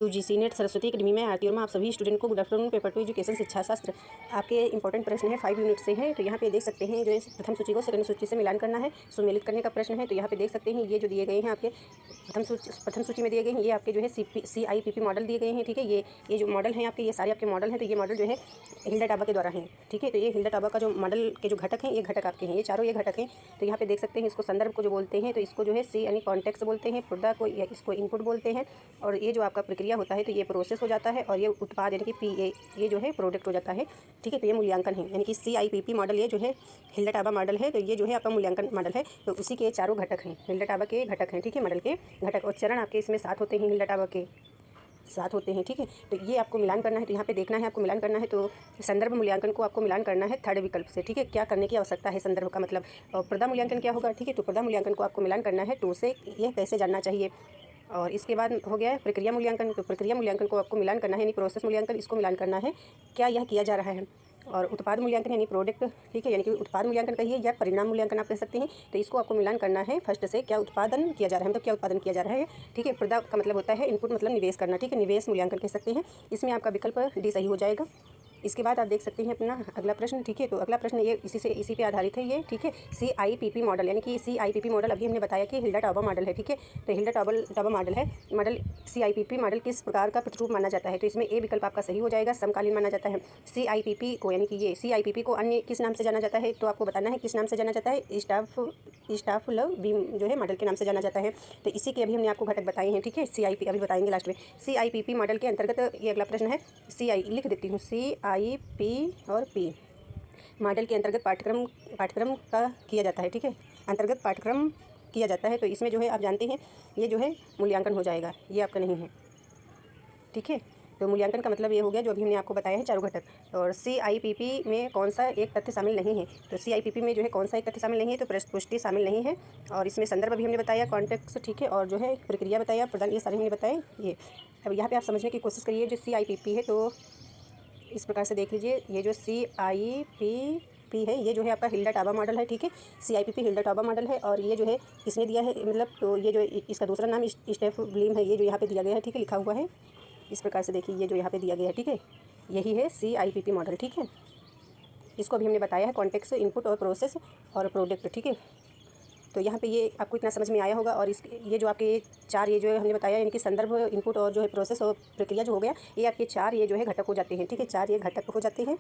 UGC net Saraswati academy में आरती वर्मा आप सभी स्टूडेंट को गुड आफ्टरनून। पेपर 2 एजुकेशन शिक्षा शास्त्र आपके इंपॉर्टेंट प्रश्न है 5 यूनिट से हैं। तो यहाँ पे देख सकते हैं जो है प्रथम सूची को सेकंड सूची से मिलान करना है, सुमेलित करने का प्रश्न है। तो यहाँ पे देख सकते हैं ये जो दिए गए हैं आपके प्रथम सूची में दिए गए हैं, ये आपके जो है CIPP मॉडल दिए गए हैं। ठीक है, ये जो मॉडल हैं आपके, ये सारे आपके मॉडल हैं। तो ये मॉडल जो है हिल्डा टाबा के द्वारा हैं। ठीक है, तो ये हिल्डा टाबा का जो मॉडल के जो घटक हैं, ये घटक आपके हैं, ये चारों ये घटक हैं। तो यहाँ पे देख सकते हैं इसको संदर्भ को जो बोलते हैं, तो इसको जो है C यानी कॉन्टेक्स्ट बोलते हैं, पुर्दा को या इसको इनपुट बोलते हैं। और ये जो आपका प्रक्रिया होता है तो ये प्रोसेस हो जाता है, और ये उत्पाद यानी कि PA ये जो है प्रोडक्ट हो जाता है। ठीक है, तो ये मूल्यांकन है, यानी कि CIPP मॉडल ये जो है हिल्डा टाबा मॉडल है। तो ये जो है आपका मूल्यांकन मॉडल है। तो उसी के चारों घटक हैं, हिल्डा टाबा के घटक हैं। ठीक है, मॉडल के घटक और चरण आपके इसमें 7 होते हैं, हिल्डा टाबा के 7 होते हैं। ठीक है, तो ये आपको मिलान करना है। तो यहाँ पे देखना है आपको मिलान करना है, तो संदर्भ मूल्यांकन को आपको मिलान करना है थर्ड विकल्प से। ठीक है, क्या करने की आवश्यकता है, संदर्भ का मतलब और प्रदा मूल्यांकन क्या होगा। ठीक है, तो प्रदा मूल्यांकन को आपको मिलान करना है 2 से, यह कैसे जानना चाहिए। और इसके बाद हो गया है प्रक्रिया मूल्यांकन। तो प्रक्रिया मूल्यांकन को आपको मिलान करना है, यानी प्रोसेस मूल्यांकन, इसको मिलान करना है क्या यह किया जा रहा है। और उत्पाद मूल्यांकन यानी प्रोडक्ट, ठीक है, यानी कि उत्पाद मूल्यांकन कहिए या परिणाम मूल्यांकन आप कह सकते हैं। तो इसको आपको मिलान करना है फर्स्ट से, क्या उत्पादन किया जा रहा है, मतलब क्या उत्पादन किया जा रहा है। ठीक है, प्रदा का मतलब होता है इनपुट, मतलब निवेश करना। ठीक है, निवेश मूल्यांकन कह सकते हैं। इसमें आपका विकल्प डी सही हो जाएगा। इसके बाद आप देख सकते हैं अपना अगला प्रश्न। ठीक है, तो अगला प्रश्न ये इसी पे आधारित है ये। ठीक है, CIPP मॉडल, यानी कि CIPP मॉडल अभी हमने बताया कि हिल्डा टाबा मॉडल है। ठीक है, तो हिल्डा टाबा मॉडल है। मॉडल CIPP मॉडल किस प्रकार का प्रतिरूप माना जाता है। तो इसमें ए विकल्प आपका सही हो जाएगा, समकालीन माना जाता है। CIPP को, यानी कि ये CIPP को अन्य किस नाम से जाना जाता है, तो आपको बताना है किस नाम से जाना जाता है। स्टाफ लव बीम जो है मॉडल के नाम से जाना जाता है। तो इसी के अभी हमने आपको घटक बताए हैं। ठीक है, CIP अभी बताएंगे लास्ट में। CIPP मॉडल के अंतर्गत ये अगला प्रश्न है, CI लिख देती हूँ, CIP और P मॉडल के अंतर्गत पाठ्यक्रम का किया जाता है। ठीक है, अंतर्गत पाठ्यक्रम किया जाता है। तो इसमें जो है आप जानते हैं ये जो है मूल्यांकन हो जाएगा, ये आपका नहीं है। ठीक है, तो मूल्यांकन का मतलब ये हो गया जो अभी हमने आपको बताया है चारों घटक। और CIPP में कौन सा एक तथ्य शामिल नहीं है। तो CIPP में जो है कौन सा एक तथ्य शामिल नहीं है, तो पुष्टि शामिल नहीं है। और इसमें संदर्भ अभी हमने बताया, कॉन्टेक्स्ट, ठीक है, और जो है प्रक्रिया बताया, प्रदान, ये सारे हमने बताए। ये अब यहाँ पे आप समझने की कोशिश करिए जो CIPP है, तो इस प्रकार से देख लीजिए, ये जो CIPP है ये जो है आपका हिल्डा टाबा मॉडल है। ठीक है, CIPP हिल्डा टाबा मॉडल है। और ये जो है किसने दिया है, मतलब तो ये जो इसका दूसरा नाम स्टेफ ब्लीम है, ये जो यहाँ पे दिया गया है। ठीक है, लिखा हुआ है इस प्रकार से, देखिए ये जो यहाँ पे दिया गया है। ठीक है, यही है CIPP मॉडल। ठीक है, इसको अभी हमने बताया है कॉन्टेक्स्ट, इनपुट और प्रोसेस और प्रोडक्ट। ठीक है, तो यहाँ पे ये आपको इतना समझ में आया होगा। और ये जो आपके ये जो हमने बताया, यानी कि संदर्भ, इनपुट और जो है प्रोसेस और प्रक्रिया जो हो गया, ये आपके 4 ये जो है घटक हो जाते हैं। ठीक है, 4 ये घटक हो जाते हैं,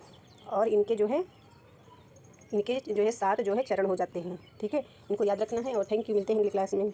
और इनके जो है 7 जो है चरण हो जाते हैं। ठीक है, इनको याद रखना है। और थैंक यू, मिलते हैं अगली क्लास में।